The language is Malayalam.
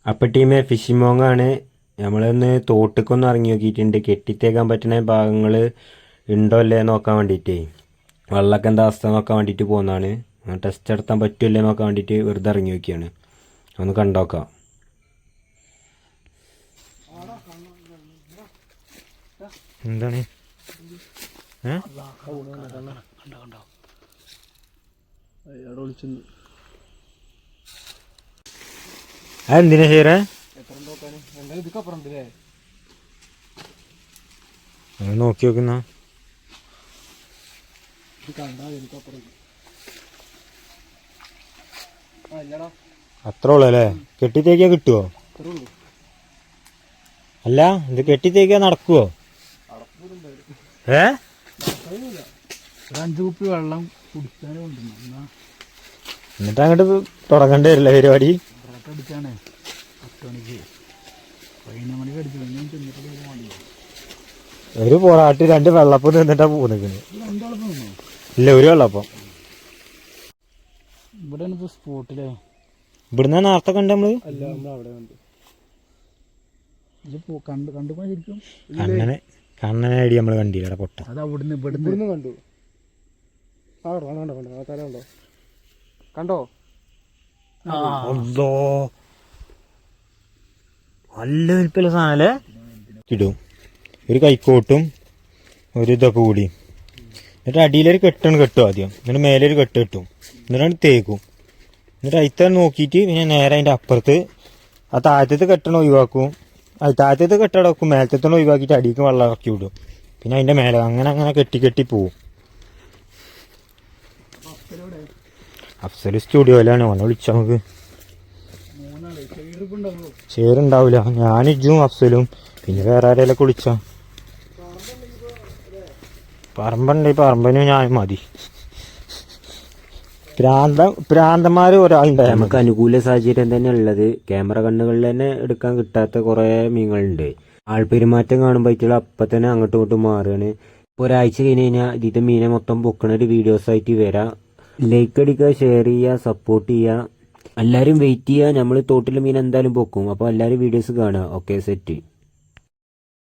അപ്പം ടീമെ ഫിഷിംഗ് മോങ്ങാണ്. നമ്മളൊന്ന് തോട്ടിക്കൊന്ന് ഇറങ്ങി നോക്കിയിട്ടുണ്ട്. കെട്ടിത്തേക്കാൻ പറ്റുന്ന ഭാഗങ്ങൾ ഉണ്ടോ അല്ലേ നോക്കാൻ വേണ്ടിയിട്ടേ, വെള്ളമൊക്കെ എന്താ അവസ്ഥ നോക്കാൻ വേണ്ടിയിട്ട് പോകുന്നതാണ്. ടെസ്റ്റ് നടത്താൻ പറ്റുമല്ലേ നോക്കാൻ വേണ്ടിയിട്ട് വെറുതെ ഇറങ്ങി നോക്കിയാണ്. ഒന്ന് കണ്ടോക്കാം. എന്താണ് അതെന്തിനാ ചെയ്യറേ? നോക്കി നോക്കുന്ന അത്ര ഉള്ളു അല്ലേ? കെട്ടിത്തേക്കാ കിട്ടുവോ? അല്ല ഇത് കെട്ടിത്തേക്കാ നടക്കുവോ? 5 കുപ്പി വെള്ളം കുടിക്കാനും എന്നിട്ട് അങ്ങോട്ട് തുടങ്ങേണ്ടി വരില്ല പരിപാടി. അടിച്ചാണ് 10 മണിക്ക് 11 മണിക്ക് അടിച്ചു. ഒരു പൊറാട്ട് 2 വെള്ളപ്പം നിന്നിട്ടാ പോകുന്നത്. ഇല്ല, ഒരു വെള്ളപ്പം. ഇവിടെ സ്പോട്ടിലെ ഇവിടുന്ന് നേരത്തെ കണ്ട നമ്മള് കണ്ണനെ അടി നമ്മള് കണ്ടില്ല പൊട്ട. അത് അവിടുന്ന് ഇവിടുന്ന് കണ്ടു. കണ്ടോ? നല്ല വലിപ്പമുള്ള സാധനല്ലേ. ഇടും ഒരു കൈക്കോട്ടും ഒരു ഇതൊക്കെ കൂടി. എന്നിട്ട് അടിയിലൊരു കെട്ടാണ് കെട്ടും ആദ്യം. എന്നിട്ട് മേലെ ഒരു കെട്ട് കെട്ടും. എന്നിട്ടാണ് തേക്കും. എന്നിട്ട് അയിത്ത നോക്കിയിട്ട് പിന്നെ നേരെ അതിൻ്റെ അപ്പുറത്ത് ആ താഴത്തെ കെട്ടണ ഒഴിവാക്കും. അത് താഴത്തെ കെട്ടട വെക്കും. മേലത്തെ ഒഴിവാക്കിയിട്ട് അടിക്ക് വെള്ളം ഇറക്കി വിടും. പിന്നെ അതിൻ്റെ മേലെ അങ്ങനെ അങ്ങനെ കെട്ടി കെട്ടി പോവും. അഫ്സൽ സ്റ്റുഡിയോയിലാണ്. ഓനെ വിളിച്ചാൽ നമുക്ക് ചേരുണ്ടാവില്ല. ഞാൻ ഇജ്ജും അഫ്സലും പിന്നെ വേറെ ആരെയൊക്കെ വിളിച്ചാ. പറമ്പുണ്ട്, പറമ്പനും ഞാൻ മതി. പ്രാന്തന്മാര് ഒരാളുണ്ടായി. നമുക്ക് അനുകൂല സാഹചര്യം തന്നെ ഉള്ളത്. ക്യാമറ കണ്ണുകളിൽ തന്നെ എടുക്കാൻ കിട്ടാത്ത കുറെ മീനുകളുണ്ട്. ആൾപെരുമാറ്റം കാണുമ്പോഴേക്കുള്ള അപ്പം തന്നെ അങ്ങോട്ടും ഇങ്ങോട്ടും മാറുകയാണ്. ഇപ്പോൾ ഒരാഴ്ച കഴിഞ്ഞ് കഴിഞ്ഞാൽ ഇതിന്റെ മീനെ മൊത്തം പൊക്കണ ഒരു വീഡിയോസ് ആയിട്ട് വരാം. ലൈക്ക് അടിക്കുക, ഷെയർ ചെയ്യുക, സപ്പോർട്ട് ചെയ്യുക. എല്ലാവരും വെയിറ്റ് ചെയ്യുക. നമ്മൾ തോട്ടിലെ മീൻ എന്തായാലും പൊക്കും. അപ്പോൾ എല്ലാവരും വീഡിയോസ് കാണുക. Okay, set.